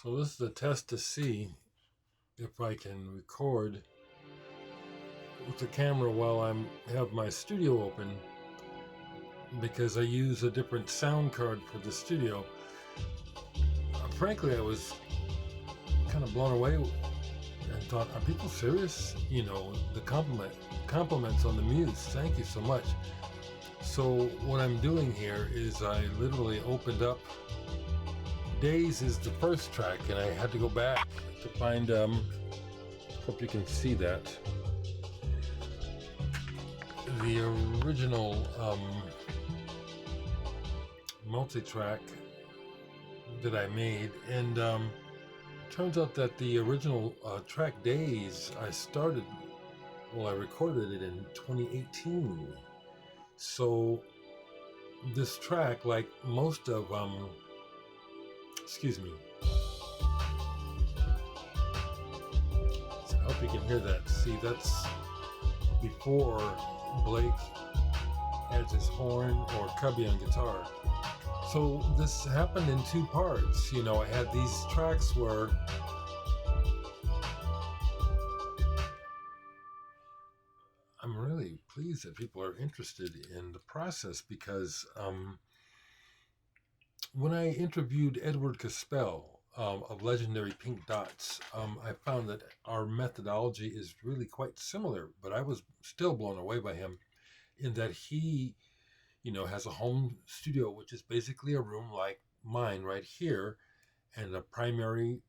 So this is a test to see if I can record with the camera while I have my studio open, because I use a different sound card for the studio. Frankly, I was kind of blown away and thought, are people serious? You know, the compliments on the Muse. Thank you so much. So what I'm doing here is I literally opened up. Days is the first track, and I had to go back to find, hope you can see that, the original multi-track that I made, and turns out that the original track Days, I recorded it in 2018. So this track, like most of excuse me. So I hope you can hear that. See, that's before Blake adds his horn or Cubby on guitar. So this happened in two parts. You know, I had these tracks where I'm really pleased that people are interested in the process, because when I interviewed Edward Caspell of legendary Pink Dots, I found that our methodology is really quite similar, but I was still blown away by him in that he, you know, has a home studio, which is basically a room like mine right here, and a primary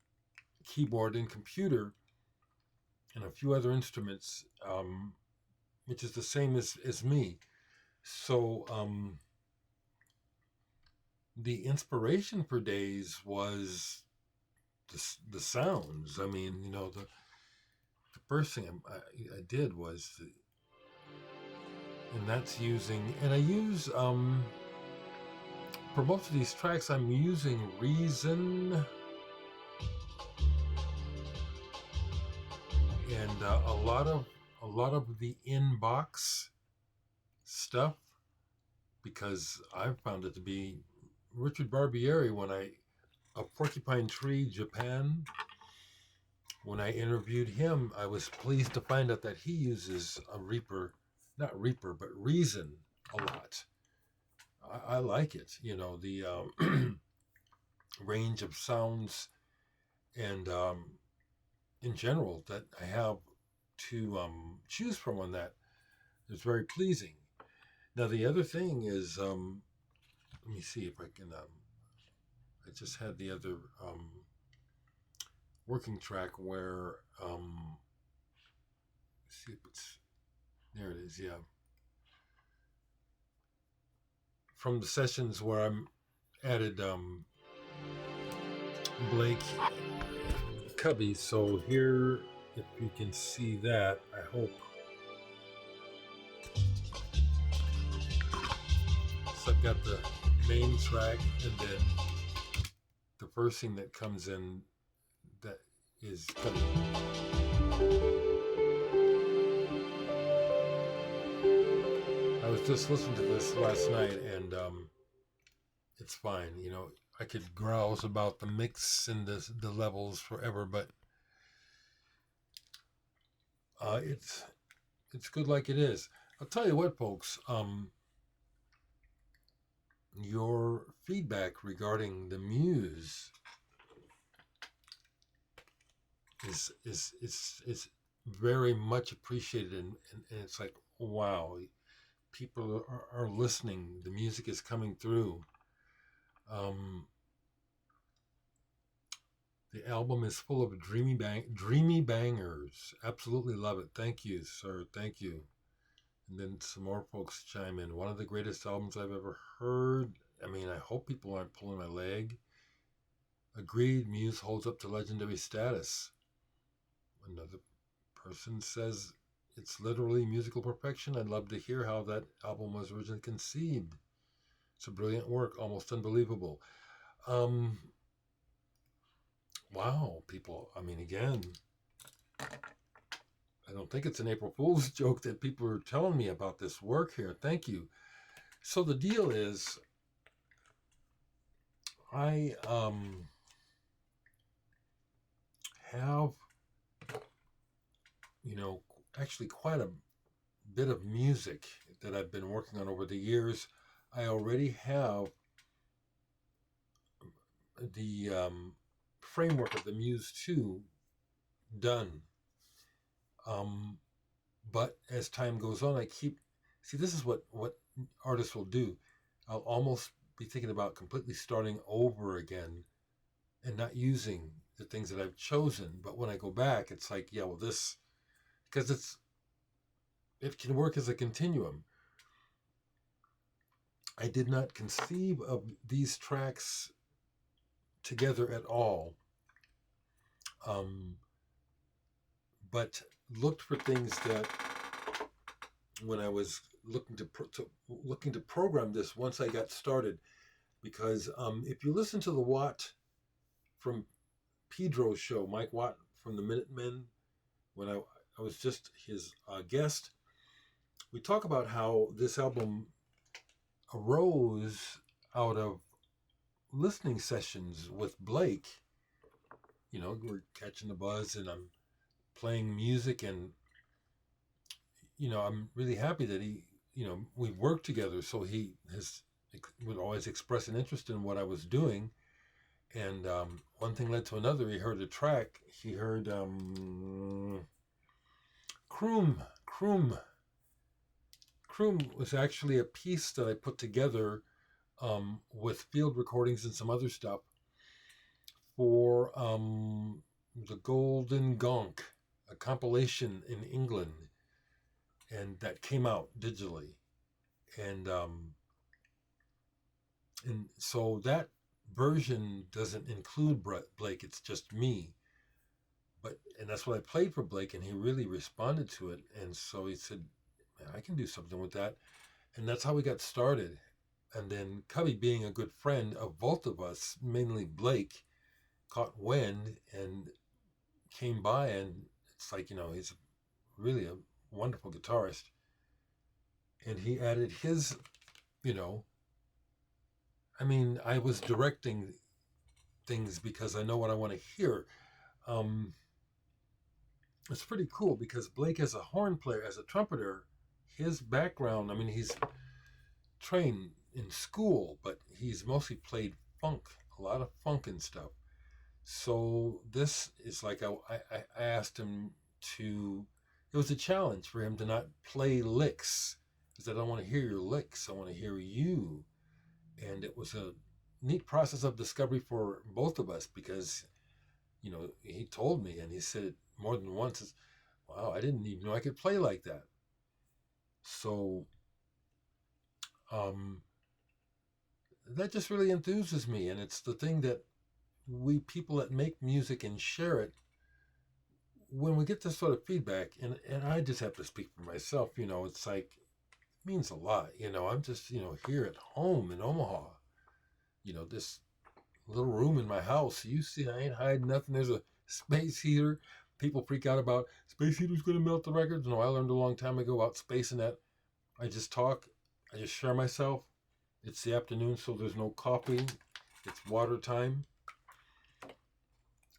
keyboard and computer and a few other instruments, which is the same as me. So the inspiration for Days was the sounds. I mean, you know, the first thing I did was, and that's using, and I use, for most of these tracks, I'm using Reason and a lot of the inbox stuff, because I found it to be Richard Barbieri of Porcupine Tree, Japan. When I interviewed him, I was pleased to find out that he uses not Reaper, but Reason a lot. I like it. You know, the range of sounds and in general that I have to choose from on that is very pleasing. Now, the other thing is, let me see if I can, I just had the other working track where, see if it's, there it is, yeah. From the sessions where I'm added Blake Cubby. So here, if you can see that, I hope. So I've got the main track, and then the first thing that comes in that is Cubby. I was just listening to this last night, and it's fine. You know, I could grouse about the mix and the levels forever, but it's good like it is. I'll tell you what, folks. Your feedback regarding the Muse is very much appreciated, and it's like, wow, people are listening. The music is coming through. The album is full of dreamy bangers. Absolutely love it. Thank you, sir. Thank you. And then some more folks chime in. One of the greatest albums I've ever heard. I mean, I hope people aren't pulling my leg. Agreed, Muse holds up to legendary status. Another person says it's literally musical perfection. I'd love to hear how that album was originally conceived. It's a brilliant work, almost unbelievable. Wow, people. I mean, again, I don't think it's an April Fool's joke that people are telling me about this work here. Thank you. So the deal is, I have, actually quite a bit of music that I've been working on over the years. I already have the framework of the Muse 2 done. But as time goes on, this is what artists will do. I'll almost be thinking about completely starting over again and not using the things that I've chosen. But when I go back, it's like, yeah, well, because it can work as a continuum. I did not conceive of these tracks together at all, but looked for things that, when I was looking to program this once I got started, because if you listen to the Watt from Pedro's show, Mike Watt from the Minutemen, when I was just his guest, we talk about how this album arose out of listening sessions with Blake. We're catching the buzz and I'm playing music, and I'm really happy that we worked together. So he would always express an interest in what I was doing, and one thing led to another. He heard a track. He heard Kroom. Kroom was actually a piece that I put together with field recordings and some other stuff for the Golden Gonk, a compilation in England, and that came out digitally, and so that version doesn't include Blake. It's just me, and that's what I played for Blake, and he really responded to it, and so he said, I can do something with that, and that's how we got started. And then Cubby, being a good friend of both of us, mainly Blake, caught wind and came by, and it's like, he's really a wonderful guitarist, and he added his, I was directing things because I know what I want to hear. It's pretty cool because Blake, as a horn player, as a trumpeter, his background, he's trained in school, but he's mostly played funk, a lot of funk and stuff. So this is like, I asked him it was a challenge for him to not play licks, because I don't want to hear your licks, I want to hear you. And it was a neat process of discovery for both of us, because, he told me, and he said it more than once, wow, I didn't even know I could play like that. So that just really enthuses me, and it's the thing that we people that make music and share it, when we get this sort of feedback, and I just have to speak for myself, it's like, it means a lot. I'm just, here at home in Omaha, this little room in my house. You see, I ain't hiding nothing. There's a space heater. People freak out about space heater's going to melt the records. No, I learned a long time ago about space and that. I just talk. I just share myself. It's the afternoon, so there's no coffee. It's water time.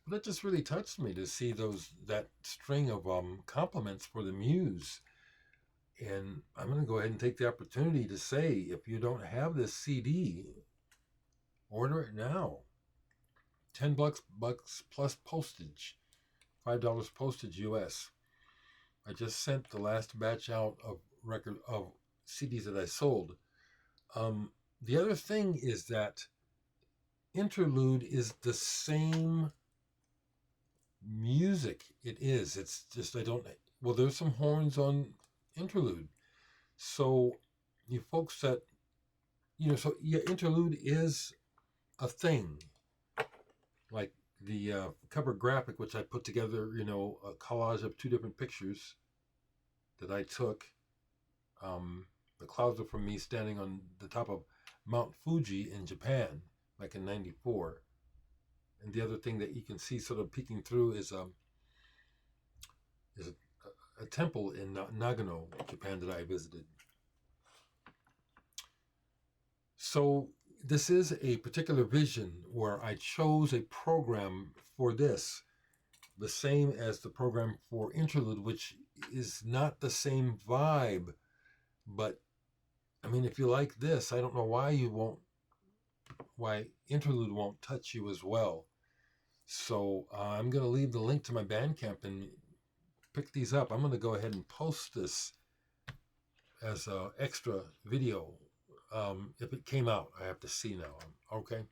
That just really touched me to see that string of compliments for the Muse. And I'm going to go ahead and take the opportunity to say, if you don't have this CD, order it now. $10 plus postage, $5 postage US. I just sent the last batch out of CDs that I sold. The other thing is that Interlude is the same music. It is. It's just, there's some horns on Interlude. So you folks that, Interlude is a thing. Like the cover graphic, which I put together, a collage of two different pictures that I took. The clouds are from me standing on the top of Mount Fuji in Japan, back in '94. And the other thing that you can see sort of peeking through is a temple in Nagano, Japan, that I visited. So this is a particular vision where I chose a program for this. the same as the program for Interlude, which is not the same vibe. But I mean, if you like this, I don't know why Interlude won't touch you as well. So I'm going to leave the link to my Bandcamp and pick these up. I'm going to go ahead and post this as an extra video. If it came out, I have to see now. Okay.